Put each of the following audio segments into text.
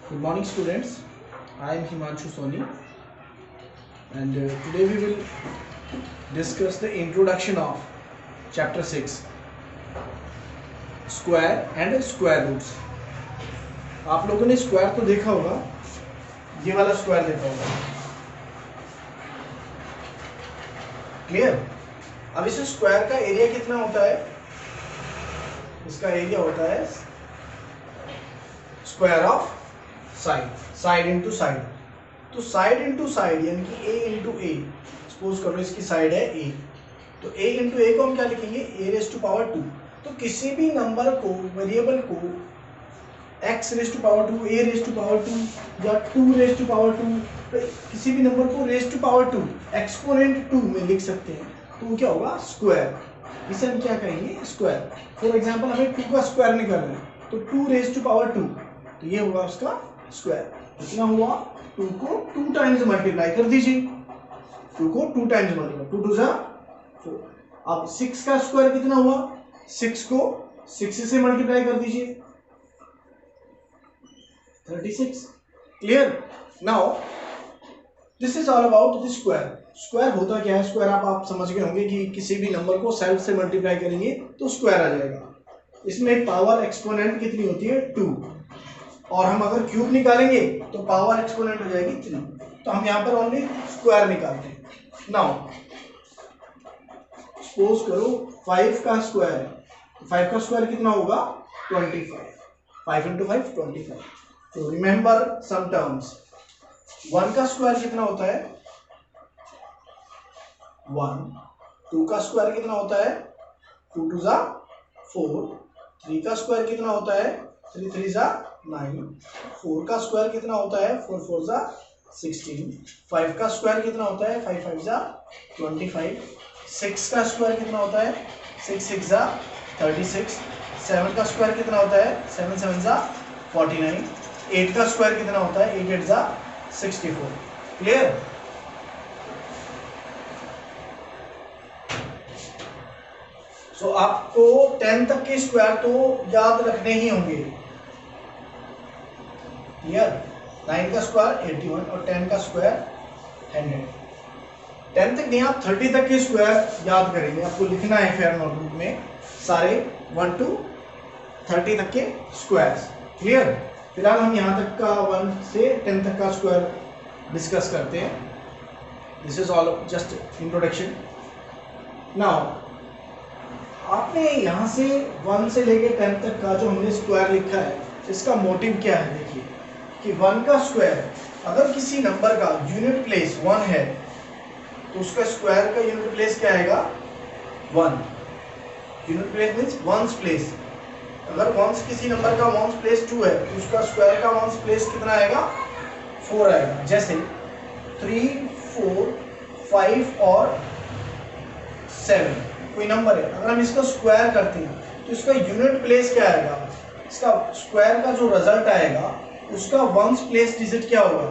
Good morning, students. I am Himanshu Soni, and today we will discuss the introduction of chapter 6 square and square roots. आप लोगों ने square तो देखा होगा, ये वाला स्क्वायर देखा होगा, क्लियर। अब इस स्क्वायर का एरिया कितना होता है? इसका एरिया होता है square of side, side into side. तो साइड इंटू साइड यानी कि a इंटू ए, सपोज करो इसकी साइड है a, तो a इंटू ए को हम क्या लिखेंगे? a raise to power 2। तो किसी भी नंबर को, वेरिएबल को x raise to power 2, a raise to power 2 या 2 रेज टू पावर 2, तो किसी भी नंबर को रेज टू पावर 2 एक्सपोनेंट 2 में लिख सकते हैं। तो वो क्या होगा? स्क्वायर। इसे हम क्या कहेंगे? स्क्वायर। फॉर एग्जाम्पल हमें 2 का स्क्वायर निकालना है, तो 2 रेज टू पावर 2, तो ये होगा उसका स्क्वायर। कितना हुआ? 2 को 2 टाइम्स मल्टीप्लाई कर दीजिए, 2 को 2 टाइम्स मल्टीप्लाई, 2 2 जा 4। अब 6 का स्क्वायर कितना हुआ? 6 को 6 से मल्टीप्लाई कर दीजिए, 36। Clear? Now this is all about the square. Square होता क्या है? स्क्वायर आप समझ गए होंगे कि किसी भी नंबर को सेल्फ से मल्टीप्लाई करेंगे तो स्क्वायर आ जाएगा। इसमें पावर एक्सपोनेंट कितनी होती है? 2, और हम अगर क्यूब निकालेंगे तो पावर एक्सपोनेंट हो जाएगी 3। तो हम यहाँ पर ओनली स्क्वायर निकालते हैं। नाउ सपोज करो 5 का स्क्वायर है, तो 5 का स्क्वायर कितना होगा? 25। 5 इंटू 5 25। तो रिमेंबर सम टर्म्स। 1 का स्क्वायर कितना होता है? 1। 2 का स्क्वायर कितना होता है? 2 2 जा 4। 3 का स्क्वायर कितना होता है? 3 3 जा 9। 4 का स्क्वायर कितना होता है? 4 4 जा 16। 5 का स्क्वायर कितना होता है? 5 5 जा 25। 6 का स्क्वायर कितना होता है? 6 6 जा 36। 7 का स्क्वायर कितना होता है? 7 7 जा 49। 8 का स्क्वायर कितना होता है? 8 8 जा 64। क्लियर? सो आपको 10 तक के स्क्वायर तो याद रखने ही होंगे। क्लियर? 9 का स्क्वायर 81 और 10 का स्क्वायर 100। 10 तक नहीं, आप 30 तक के स्क्वायर याद करेंगे। आपको लिखना है फेयर नोटबुक में सारे 1 to 30 तक के स्क्वायर्स। क्लियर? फिलहाल हम यहाँ तक का 1 से 10 तक का स्क्वायर डिस्कस करते हैं। This is all just introduction. Now आपने यहाँ से 1 से लेके 10 तक का जो हमने स्क्वायर लिखा है, इसका मोटिव क्या है? देखिए कि 1 का स्क्वायर, अगर किसी नंबर का यूनिट प्लेस 1 है तो उसका स्क्वायर का यूनिट प्लेस क्या आएगा? 1। Unit place means ones place. अगर वंस किसी नंबर का वंस प्लेस 2 है तो उसका स्क्वायर का वंस प्लेस कितना आएगा? 4 आएगा। जैसे 3 4 5 और 7 कोई नंबर है, अगर हम इसका स्क्वायर करते हैं तो इसका यूनिट प्लेस क्या आएगा? इसका स्क्वायर का जो रिजल्ट आएगा उसका वंस प्लेस डिजिट क्या होगा?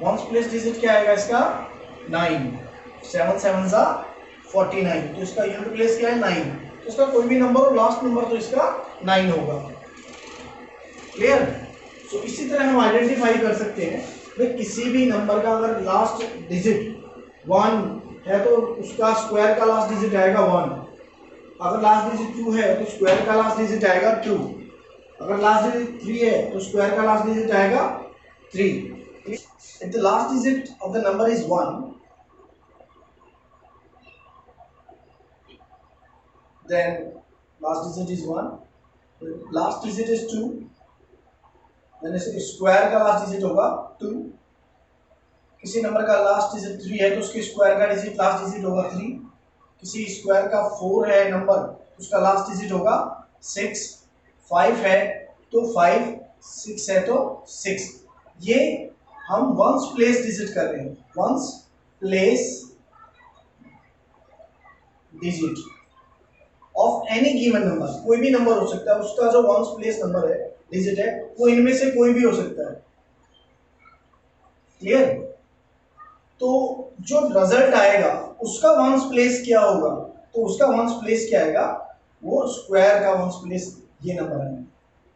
वंस प्लेस डिजिट क्या आएगा इसका? 9। 7 7 जा 49, तो इसका यूनिट प्लेस क्या है? 9। तो इसका कोई भी नंबर हो, लास्ट नंबर तो इसका 9 होगा। क्लियर? सो इसी तरह हम आइडेंटिफाई कर सकते हैं कि किसी भी नंबर का अगर लास्ट डिजिट 1 है तो उसका स्क्वायर का लास्ट डिजिट आएगा 1। अगर लास्ट डिजिट 2 है तो स्क्वायर का लास्ट डिजिट आएगा 2। अगर लास्ट डिजिट 3 है तो स्क्वायर का लास्ट डिजिट आएगा 3। If the last digit of the number is 1, then last digit is 1. Last digit is 2, then square का लास्ट डिजिट होगा 2। किसी नंबर का लास्ट डिजिट 3 है तो उसके स्क्वायर का डिजिट लास्ट डिजिट होगा 3। किसी स्क्वायर का 4 है नंबर, उसका लास्ट डिजिट होगा 6। 5 है तो 5, 6 है तो 6। ये हम वंस प्लेस डिजिट कर रहे हैं। Once place digit of any given number, कोई भी नंबर हो सकता है, उसका जो वंस प्लेस नंबर है, डिजिट है, वो इनमें से कोई भी हो सकता है। क्लियर? तो जो रिजल्ट आएगा उसका वंस प्लेस क्या होगा? तो उसका वंस प्लेस क्या आएगा? वो स्क्वायर का वंस प्लेस ये नंबर है।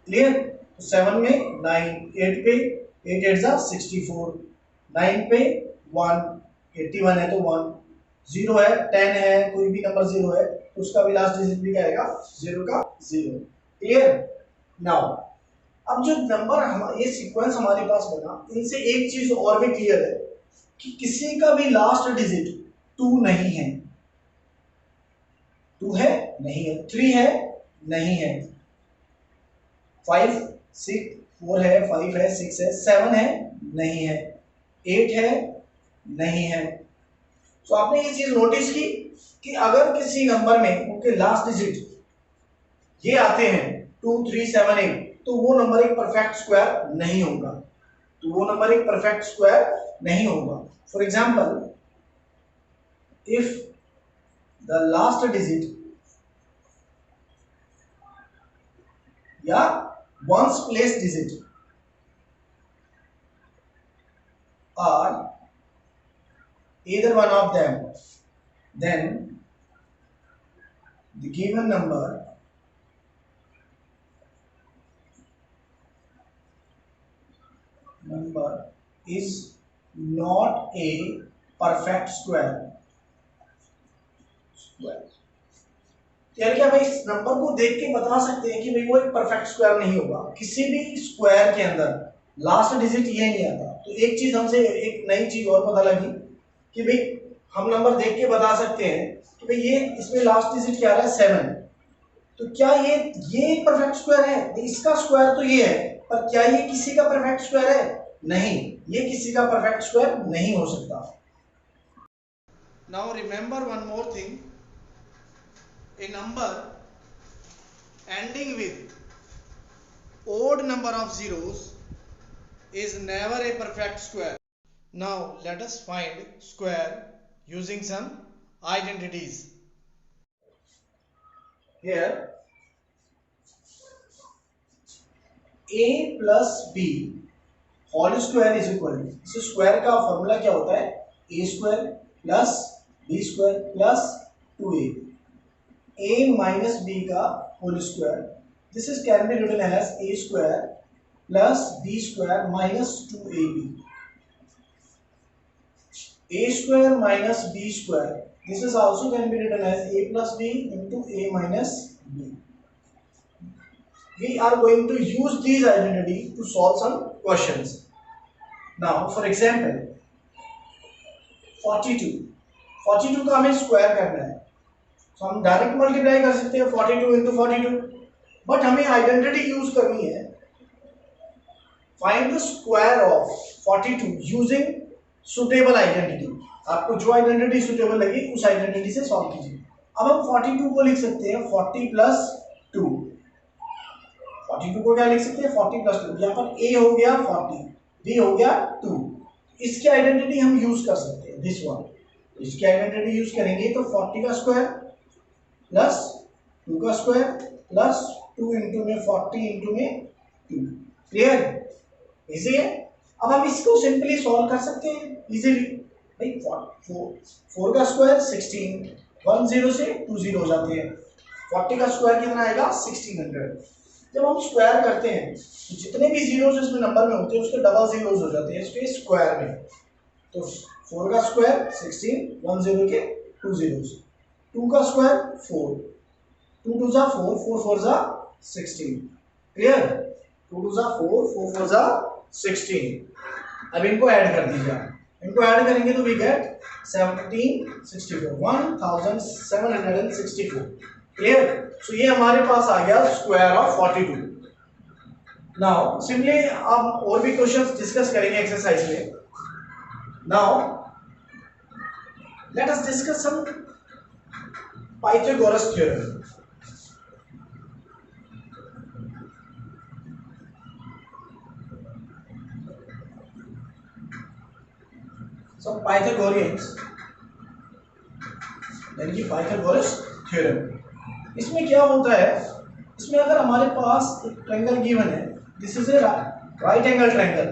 क्लियर? तो 7 में 9, 8 पे 8 8 जा 64, 9 पे 1, 81 है तो 1, 0 है, 10 है, कोई भी नंबर 0 है तो उसका भी लास्ट डिजिट भी क्या आएगा, 0 का 0। क्लियर? नाउ अब जो नंबर हम ये सीक्वेंस हमारे पास बना, इनसे एक चीज और भी क्लियर है कि किसी का भी लास्ट डिजिट 2 नहीं है। 2 है नहीं है, 3 है नहीं है, 5 6 4 है, 5 है, 6 है, 7 है नहीं है, 8 है नहीं है। तो आपने ये चीज नोटिस की कि अगर किसी नंबर में उनके लास्ट डिजिट ये आते हैं 2 3 7 8 तो वो नंबर एक परफेक्ट स्क्वायर नहीं होगा, तो वो नंबर एक परफेक्ट स्क्वायर नहीं होगा। For example, if the last digit या ones place digit are either one of them, then the given number is not a perfect square। यानी क्या भाई, इस नंबर को देख के बता सकते हैं कि भाई वो एक परफेक्ट स्क्वायर नहीं होगा। किसी भी स्क्वायर के अंदर लास्ट डिजिट ये नहीं आता। तो एक चीज हमसे एक नई चीज और पता लगी कि भाई हम नंबर देख के बता सकते हैं कि भाई ये इसमें लास्ट डिजिट क्या आ रहा है, 7। तो क्या ये एक परफेक्ट स्क्वायर है? इसका स्क्वायर तो ये है, पर क्या ये किसी का परफेक्ट स्क्वायर है? नहीं, ये किसी का परफेक्ट स्क्वायर नहीं हो सकता। Now remember one more thing, a number ending with odd number of zeros is never a perfect square. Now let us find square using some identities. Here a plus b whole square is equal to, इस square का formula क्या होता है, a square plus b square plus 2a, a minus b का whole square, this is can be written as a square plus b square minus 2ab, a square minus b square, this is also can be written as a plus b into a minus b. We are going to use these identity to solve some questions. Now for example 42 का हमें square करना है, तो हम direct multiply कर सकते हैं 42 into 42, but हमें आइडेंटिटी यूज करनी है। Find the square of 42 using suitable identity. आपको जो आइडेंटिटी सुटेबल लगी उस आइडेंटिटी से सॉल्व कीजिए। अब हम 42 को लिख सकते हैं 40 प्लस 2, 42 को क्या लिख सकते हैं 40 प्लस 2, यहाँ पर a हो गया 40, b हो गया 2, इसकी आइडेंटिटी हम यूज कर सकते हैं, दिस वन। इसकी आइडेंटिटी यूज करेंगे तो 40 का स्क्वायर प्लस 2 का स्क्वायर प्लस 2 इंटू में 40 इंटू में 2। क्लियर? इजी है। अब हम इसको सिंपली सॉल्व कर सकते हैं इजीली। भाई 4 का स्क्वायर 16, 1 0 से 2 0 हो जाते हैं, 40 का स्क्वायर कितना आएगा 1600। जब हम स्क्वायर करते हैं तो जितने भी जीरोस इसमें नंबर में होते हैं उसके डबल जीरोस हो जाते हैं इसके स्क्वायर में। तो 4 का स्क्वायर 16, 1 0 के 2 जीरोस, 2 का स्क्वायर 4, 2 2 जा 4, 4 4 जा 16। क्लियर? 2 2 जा 4, 4 4 जा 16। अब इनको ऐड कर दीजिए, इनको ऐड करेंगे तो वी गेट 1764, 1764। क्लियर? सो ये हमारे पास आ गया स्क्वायर ऑफ 42। नाउ सिंपली हम और भी क्वेश्चंस डिस्कस करेंगे एक्सरसाइज में। Now let us discuss some Pythagoras theorem. Some Pythagoreans यानी कि पाइथागोरस थ्योरम। इसमें क्या होता है, इसमें अगर हमारे पास एक ट्रायंगल गिवन है, this is a right angle triangle,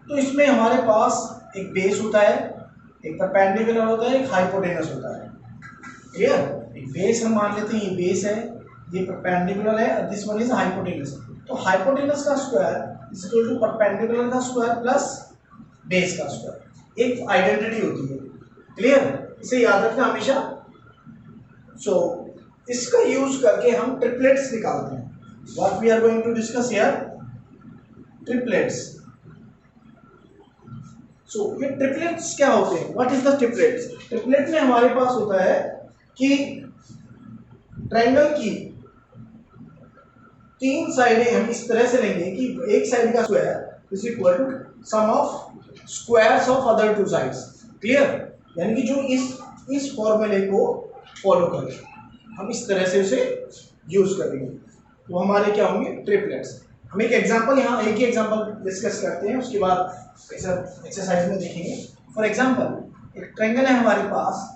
तो इसमें हमारे पास एक बेस होता है, एक परपेंडिकुलर होता है, एक हाइपोटेनस होता है। क्लियर? एक बेस हम मान लेते हैं, ये बेस है, ये परपेंडिकुलर है, दिस वन इज हाइपोटेनस। तो हाइपोटेनस का square is equal to perpendicular का स्क्वायर प्लस बेस का स्क्वायर। एक आइडेंटिटी होती है, क्लियर, इसे याद रखना हमेशा। सो इसका यूज करके हम ट्रिपलेट्स निकालते हैं। What we are going to discuss here, triplets. So ये ट्रिपलेट्स क्या होते हैं, what is the triplets? Triplet में हमारे पास होता है कि ट्रायंगल की तीन साइडें हम इस तरह से लेंगे कि एक साइड का square is equal to sum of squares of other two sides, clear, यानी कि जो इस फॉर्मूले को फॉलो करे, हम इस तरह से उसे यूज करेंगे, वो हमारे क्या होंगे, ट्रिपलेट्स। हम एक एग्जांपल, यहाँ एक ही एग्जांपल डिस्कस करते हैं, उसके बाद एक्सरसाइज में देखेंगे। फॉर एग्जांपल एक ट्रायंगल है हमारे पास,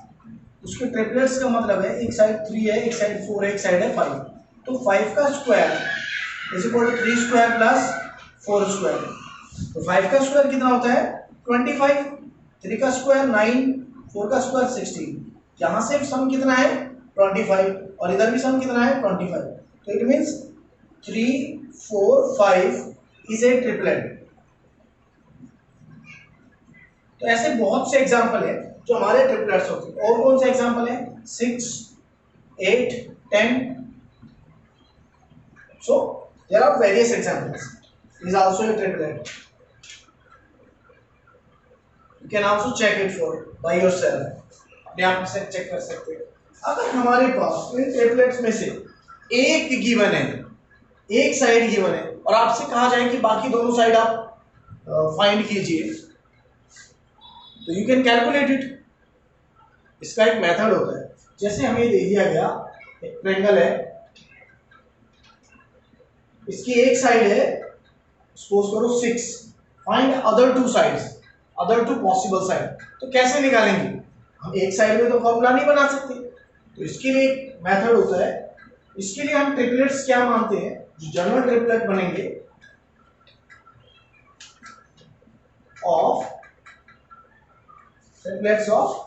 उसके ट्रिपलेट्स का मतलब है एक साइड 3 है, एक साइड 4 है, एक साइड है 5। तो 5 का square is equal to 3 square plus 4 square. तो 5 का स्क्वायर कितना होता है 25, 3 का स्क्वायर 9, 4 का स्क्वायर 16। यहाँ से सम कितना है 25 और इधर भी सम कितना है 25। तो it means 3, 4, 5 is a triplet. तो ऐसे बहुत से एग्जाम्पल है जो हमारे ट्रिपलेट्स होते हैं। और कौन से एग्जाम्पल है, 6, 8, 10। So there are various examples. It is also a triplet. You can also check it for by yourself. अपने आप से चेक कर सकते हैं। अगर हमारे पास इन ट्रिपलेट्स में से एक गिवन है, एक साइड गिवन है, और आपसे कहा जाए कि बाकी दोनों साइड आप फाइंड कीजिए, तो यू कैन कैलकुलेट इट। इसका एक मेथड होता है। जैसे हमें दे दिया गया एक ट्रायंगल है, इसकी एक साइड है सपोज करो 6, find other two sides, other two possible side. तो कैसे निकालेंगे, हम एक साइड में तो फॉर्मूला नहीं बना सकते, तो इसके लिए एक मेथड होता है। इसके लिए हम ट्रिपलेट्स क्या मानते हैं, जो जनरल ट्रिपलेट बनेंगे ऑफ ट्रिपलेट्स ऑफ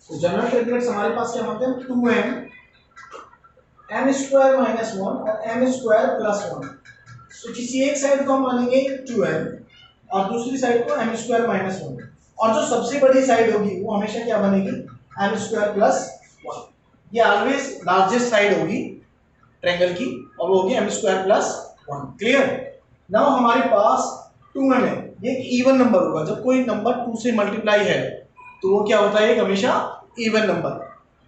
तो जनरल ट्रिपलेट्स हमारे पास क्या मानते हैं, 2m, m स्क्वायर माइनस 1 और m स्क्वायर प्लस 1। तो किसी एक साइड को हम मानेंगे 2m और दूसरी साइड को m स्क्वायर माइनस 1, और जो सबसे बड़ी साइड होगी वो हमेशा क्या बनेगी, m स्क्वायर प्लस 1। ये ऑलवेज लार्जेस्ट साइड होगी ट्रायंगल की, और वो होगी m square plus 1, clear. Now हमारे पास 2m है, ये एक इवन नंबर होगा। जब कोई नंबर 2 से मल्टीप्लाई है तो वो क्या होता है, हमेशा इवन नंबर।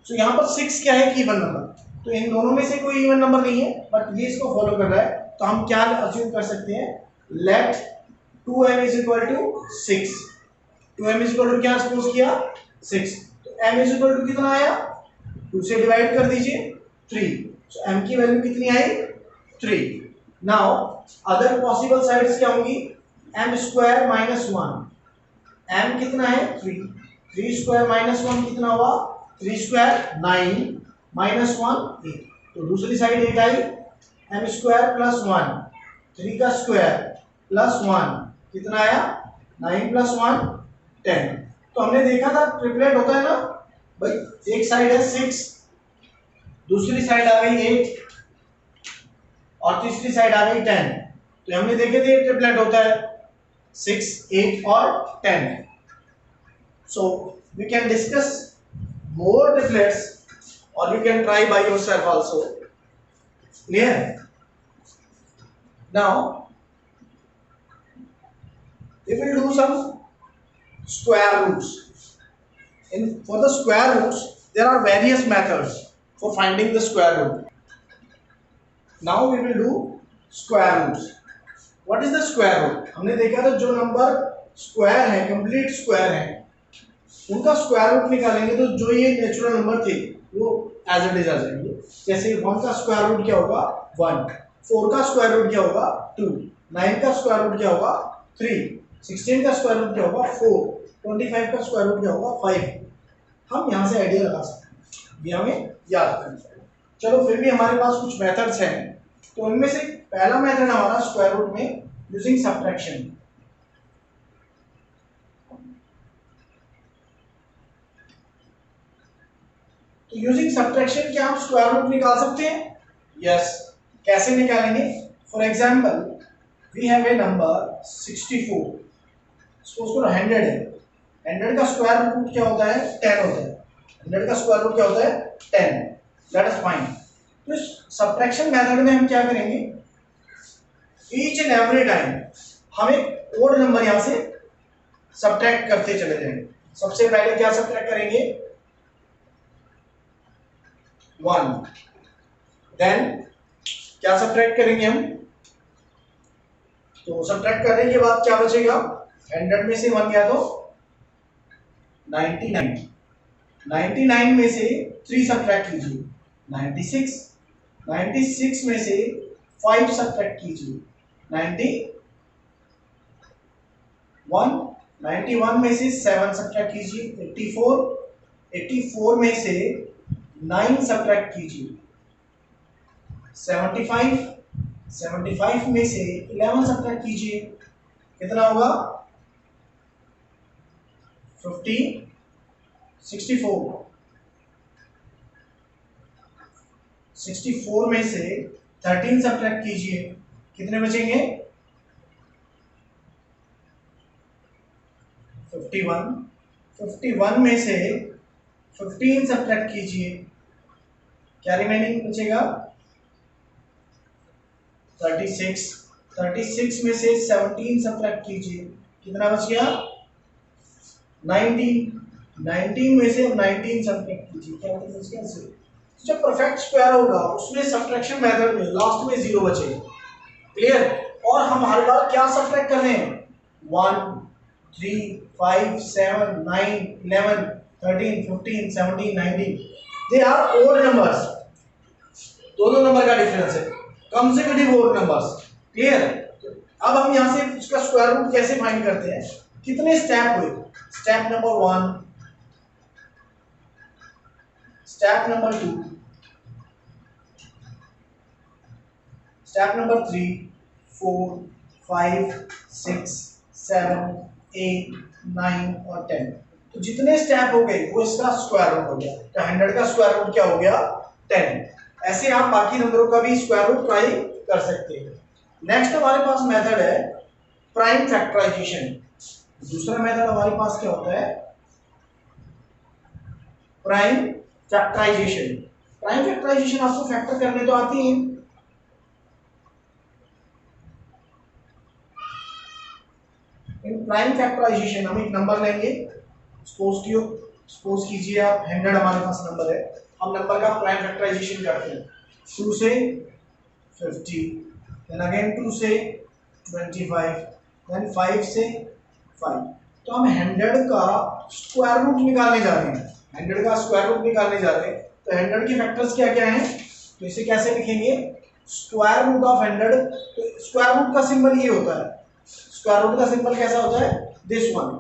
तो यहाँ पर 6 क्या है, इवन नंबर। तो इन दोनों में से कोई इवन नंबर नहीं है, बट ये इसको फॉलो कर रहा है, तो हम क्या अज्यूम कर सकते हैं, let 2m is equal to 6। 2m is equal to क्या सपोज किया 6, तो m इज इक्वल टू कितना आया, 2 से डिवाइड कर दीजिए 3, तो m की वैल्यू कितनी आई 3। नाउ अदर पॉसिबल साइड्स क्या होंगी, m स्क्वायर माइनस 1, m कितना है 3, 3 स्क्वायर माइनस 1 कितना हुआ 3 स्क्वायर 9 माइनस 1 8। तो दूसरी साइड 8 आई, m स्क्वायर प्लस 1, 3 का स्क्वायर प्लस 1 कितना आया 9 प्लस 1 10। तो हमने देखा था ट्रिपलेट होता है ना भाई, एक साइड है 6, दूसरी साइड आ गई 8 और तीसरी साइड आ गई 10। तो हमने देखे थे ट्रिपलेट होता है 6, 8 और 10। So we can discuss more triplets, or you can try by yourself also. Clear? Now we will do some square roots. For the square roots, there are various methods for finding the square root. Now we will do square roots. What is the square root? हमने देखा था जो number square है, complete square है, उनका square root निकालेंगे तो जो ये नेचुरल नंबर थे वो एज इट इज आ जाएंगे। जैसे 1 का स्क्वायर रूट क्या होगा 1, 4 का स्क्वायर रूट क्या होगा 2, 9 का स्क्वायर रूट क्या होगा 3, 16 का स्क्वायर रूट क्या होगा 4, 25 का स्क्वायर रूट क्या होगा 5। हम यहाँ से आइडिया लगा सकते हैं, ये हमें याद करना चाहिए। चलो फिर भी हमारे पास कुछ मेथड्स हैं, तो उनमें से पहला मेथड हमारा स्क्वायर रूट में यूजिंग सब्ट्रैक्शन। तो यूजिंग सब्ट्रैक्शन क्या हम स्क्वायर रूट निकाल सकते हैं? यस। कैसे निकालेंगे? For example we have a number 64, suppose करो 100 है, 100 का स्क्वायर रूट क्या होता है? 10 होता है। 100 का स्क्वायर रूट क्या होता है? 10। Let us find. तो इस सब्ट्रैक्शन मेथड में हम क्या करेंगे, ईच एंड एवरी टाइम हम एक ओड नंबर यहां से सब्ट्रैक्ट करते चले जाएंगे। सबसे पहले क्या सब्ट्रैक्ट करेंगे? 1। देन क्या सब्ट्रैक्ट करेंगे हम? तो सब्ट्रैक्ट करने के बाद क्या बचेगा? 100 में से 1 गया तो 99। 99 में से 3 सब्ट्रैक्ट कीजिए, 96। 96 में से 5 सब्ट्रैक्ट कीजिए, 91। 91 में से 7 सब्ट्रैक्ट कीजिए, 84। 84 में से 9 सब्ट्रैक्ट कीजिए, 75। 75 में से 11 सब्ट्रैक्ट कीजिए, कितना होगा? 50। 64। 64 में से 13 सब्ट्रैक्ट कीजिए, कितने बचेंगे? 51। 51 में से 15 सब्ट्रैक्ट कीजिए, क्या रिमेनिंग बचेगा? 36। 36 में से 17 सब्ट्रैक्ट कीजिए, कितना बच गया? 19। 19 में से 19 सब्ट्रैक्ट कीजिए, क्या बच गया? 0। जब परफेक्ट स्क्वायर होगा उसमें सब्ट्रैक्शन मेथड में लास्ट में 0 बचेगा। क्लियर? और हम हर बार क्या सब्ट्रैक्ट कर रहे हैं? 1, 3, 5, 7, 9, 11, 13, 15, 17, 19 दे आर ओड नंबर्स। दोनों नंबर का डिफरेंस है, कंसेक्यूटिव ओड नंबर्स। क्लियर? अब हम यहां से उसका स्क्वायर रूट कैसे फाइंड करते हैं? कितने स्टेप हुए? Step number 1, step number 2, step number 3, 4, 5, 6, 7, 8, 9 और 10। तो जितने स्टेप हो गए वो इसका स्क्वायर रूट हो गया। तो 100 का स्क्वायर रूट क्या हो गया? 10। ऐसे आप बाकी नंबरों का भी स्क्वायर रूट ट्राई कर सकते हैं। नेक्स्ट हमारे पास मेथड है प्राइम फैक्टराइजेशन। दूसरा मेथड हमारे पास क्या होता है? Prime factorisation. प्राइम फैक्टराइजेशन आपको फैक्टर करने तो आती है। इन प्राइम फैक्टराइजेशन हम एक नंबर लेंगे, सपोज कीजिए आप 100 हमारे पास नंबर है, हम नंबर का प्राइम फैक्टराइजेशन करते हैं 2 से 50, देन अगेन 2 से 25, देन 5 से 5। तो हम 100 का स्क्वायर रूट निकालने जा रहे हैं। 100 का स्क्वायर रूट निकालने जा रहे हैं तो 100 के फैक्टर्स क्या क्या हैं? तो इसे कैसे लिखेंगे? Square root of 100। तो स्क्वायर रूट का सिंबल ये होता है। स्क्वायर रूट का सिंबल कैसा होता है? This one.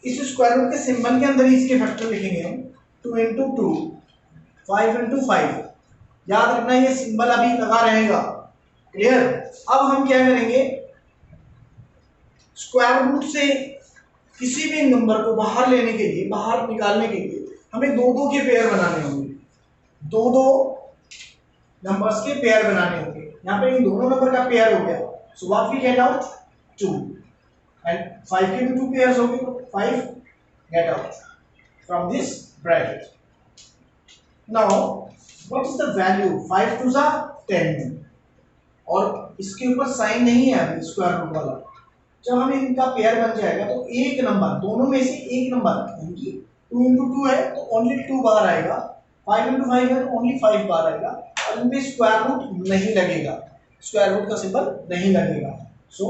इस स्क्वायर रूट के सिंबल के अंदर ही इसके फैक्टर लिखेंगे हम। 2 into 2, 5 into 5। याद रखना ये सिंबल अभी लगा रहेगा। क्लियर? अब हम क्या करेंगे? स्क्वायर रूट से किसी भी नंबर को बाहर लेने के लिए, बाहर निकालने के लिए हमें दो दो के पेयर बनाने होंगे। दो दो नंबर्स के पेयर बनाने होंगे। यहाँ पे इन दोनों नंबर का पेयर हो गया, so what we get out? 2 and 5 के भी 2 पेयर्स हो गए तो 5 get out from this bracket. Now what is the value? 5 to the 10 और इसके ऊपर साइन नहीं है अभी स्क्वायर रूट वाला। जब हमें इनका पेयर बन जाएगा तो एक नंबर, दोनों में से एक नंबर, यानी कि 2 into 2 है तो ओनली 2 बार आएगा, 5 into 5 है तो ओनली 5 बार आएगा और इनमें स्क्वायर रूट नहीं लगेगा, स्क्वायर रूट का सिंबल नहीं लगेगा। सो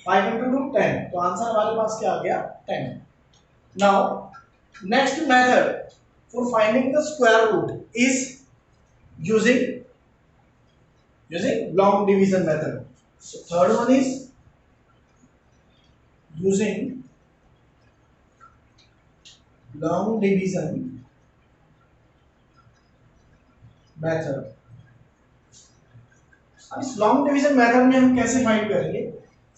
5 into 2 10। तो आंसर हमारे पास क्या आ गया? 10। Now next method for finding the square root is using long division method. So third one is using long division method. अब इस लॉन्ग डिवीजन मेथड में हम कैसे फाइंड करेंगे?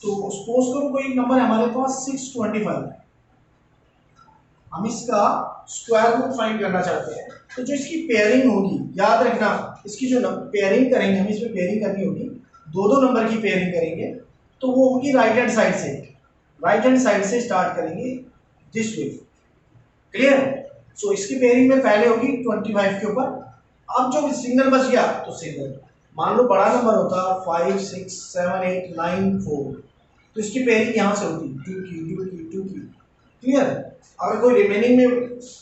तो सपोज करो कोई नंबर हमारे पास 625 है। हम इसका स्क्वायर रूट फाइंड करना चाहते हैं। तो जो इसकी पेयरिंग होगी, याद रखना, इसकी जो पेयरिंग करेंगे, हम इसमें पेयरिंग करनी होगी, दो दो नंबर की पेयरिंग करेंगे, तो वो होगी राइट हैंड साइड से। राइट हैंड साइड से स्टार्ट करेंगे दिस वे, क्लियर। सो इसकी पेयरिंग में पहले होगी 25 के ऊपर। अब जो सिंगल बच गया तो सिंगल, मान लो बड़ा नंबर होता 5 6 7 8 9 4, तो इसकी पेयरिंग यहाँ से होती 2 की 2 की 2 की, क्लियर। अगर कोई रिमेनिंग में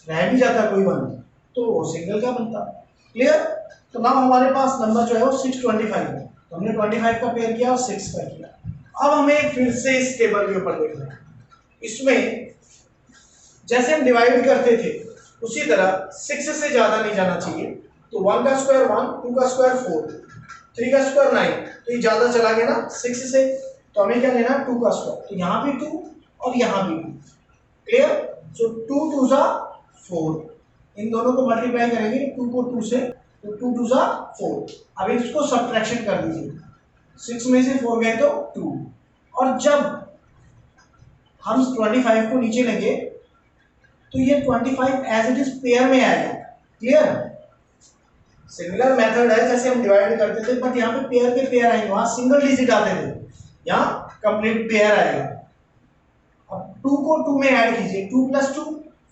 रह भी जाता कोई वन तो वो सिंगल का बनता, क्लियर। तो नाउ हमारे पास नंबर जो है वो 625 है, तो हमने 25 का पेयर किया और 6 का किया। अब हमें फिर से इस टेबल के ऊपर देखना है, इसमें जैसे हम डिवाइड करते थे उसी तरह 6 से ज्यादा नहीं जाना चाहिए। तो 1 का स्क्वायर 1, 2 का स्क्वायर 4, 3 का स्क्वायर 9, तो ये ज्यादा चला गया ना 6 से, तो हमें क्या लेना 2 का स्क्वायर, तो यहाँ भी 2 और यहाँ भी 2, क्लियर। सो 2 2 जा 4, इन दोनों को मल्टीप्लाई करेंगे 2 को 2 से, तो 2 2 जा 4। अब इसको सब्ट्रैक्शन कर दीजिए, 6 में से 4 गए तो 2, और जब हम 25 को नीचे लेंगे तो ये 25 एज इट इज पेयर में आएगा, क्लियर। सिमिलर मेथड है जैसे हम डिवाइड करते थे, बट यहाँ पे पेयर के पेयर आएंगे, वहां सिंगल डिजिट आते थे, यहाँ कंप्लीट पेयर आएगा। अब 2 को 2 में ऐड कीजिए, 2 + 2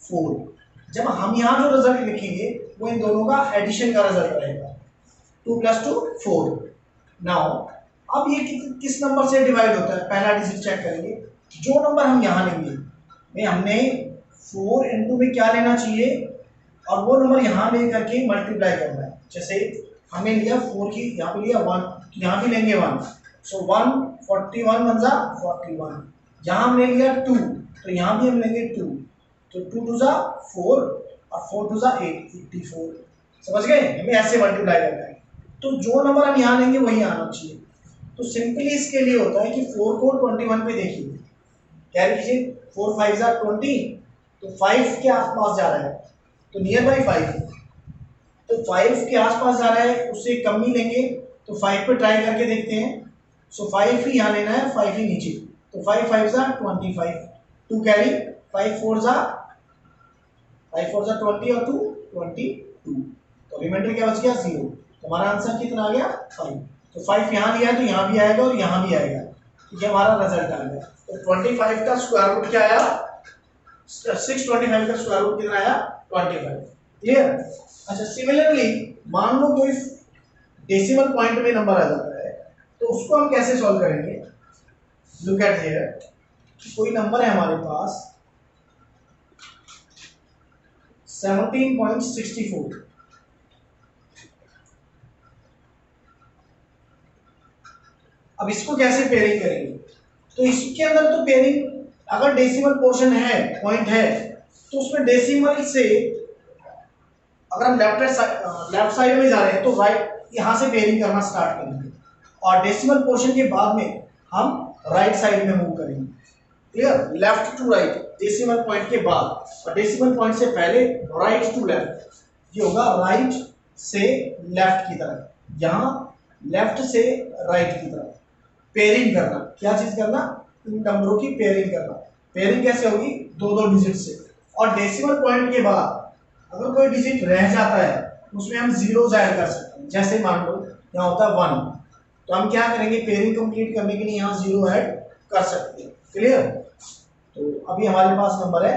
4। जब हम यहाँ जो रिजल्ट लिखेंगे वो इन दोनों का एडिशन का रिजल्ट रहेगा, 2 + 2 4। नाउ अब ये किस नंबर से डिवाइड होता है, पहला डिजिट चेक करेंगे। जो नंबर हम यहाँ लेंगे में हमने 4 × में क्या लेना चाहिए, और वो नंबर यहाँ ले करके मल्टीप्लाई करना है। जैसे हमने लिया 4 की, यहाँ पे लिया 1, तो यहाँ भी लेंगे 1, सो 1 41 1 जा 41। यहाँ हमने लिया 2, तो यहाँ भी हम लेंगे 2, तो 2 2 जा 4 और 4 2 जा 8 84। समझ गए, हमें ऐसे मल्टीप्लाई करना है। तो जो नंबर हम यहाँ लेंगे वही आना चाहिए। तो सिंपली इसके लिए होता है कि 4 को 21 पे देखिए, कैरी कीजिए, 4 5 जा 20, तो 5 के आसपास जा रहा है, तो नियर बाई 5, तो 5 के आसपास जा रहा है, उससे कम ही लेंगे, तो 5 पे ट्राई करके देखते हैं। सो 5 ही यहाँ लेना है, 5 ही नीचे, तो 5 5 जा 25, 2 कैरी, 5 4 जा 20 और 2 22, तो रिमाइंडर क्या बच गया 0। तो हमारा आंसर कितना आ गया 5। तो 5 यहाँ लिया है तो यहाँ भी आएगा और यहाँ भी आएगा, ये हमारा रिजल्ट आ गया। तो 25 का स्क्वायर रूट क्या आया, 625 का स्क्वायर रूट कितना आया 25, क्लियर। अच्छा, सिमिलरली मान लो कोई डेसिमल पॉइंट में नंबर आ जाता है, तो उसको हम कैसे सॉल्व करेंगे। लुक एट हियर, कोई नंबर है हमारे पास 17.64, अब इसको कैसे पेयरिंग करेंगे। तो इसके अंदर तो पेयरिंग, अगर डेसिमल पोर्शन है, पॉइंट है, तो उसमें डेसिमल से अगर हम लेफ्ट साइड में जा रहे हैं तो राइट यहाँ से पेयरिंग करना स्टार्ट करेंगे, और डेसिमल पोर्शन के बाद में हम राइट साइड में मूव करेंगे, clear. Left to right decimal point के बाद, और डेसिमल पॉइंट से पहले राइट टू लेफ्ट, ये होगा राइट से लेफ्ट की तरफ, यहाँ लेफ्ट से राइट की तरफ पेयरिंग करना। क्या चीज करना, इन नंबरों की पेयरिंग करना। पेयरिंग कैसे होगी, दो दो डिजिट से, और डेसिमल पॉइंट के बाद अगर कोई डिजिट रह जाता है उसमें हम जीरोस ऐड कर सकते हैं। जैसे मान लो यहाँ होता है 1, तो हम क्या करेंगे, पेयरिंग कंप्लीट करने के लिए यहाँ 0 ऐड कर सकते हैं, क्लियर। तो अभी हमारे पास नंबर है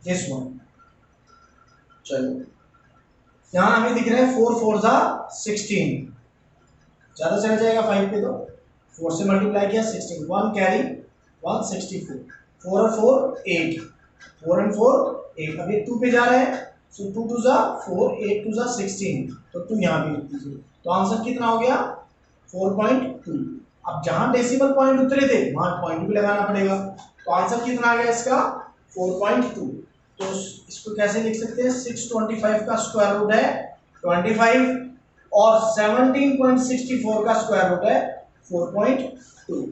दिस वन। चलो यहाँ हमें दिख रहा है 4 4 जा 16, ज्यादा चला जाएगा 5 पे, तो 4 से मल्टीप्लाई किया 16, 1 कैरी 164, 4 और 4 8, 4 और 4 8, अब ये 2 पे जा रहा है, सो 2 2 जा 4, 8 2 जा 16, तो 2 यहाँ भी लिख दीजिए। तो आंसर कितना हो गया 4.2। अब जहां डेसिमल पॉइंट उतरे थे वहां पॉइंट भी लगाना पड़ेगा, तो आंसर कितना आ गया इसका 4.2। तो इसको कैसे लिख सकते हैं, 625 का स्क्वायर रूट है 25 और 17.64 का स्क्वायर रूट है 4.2।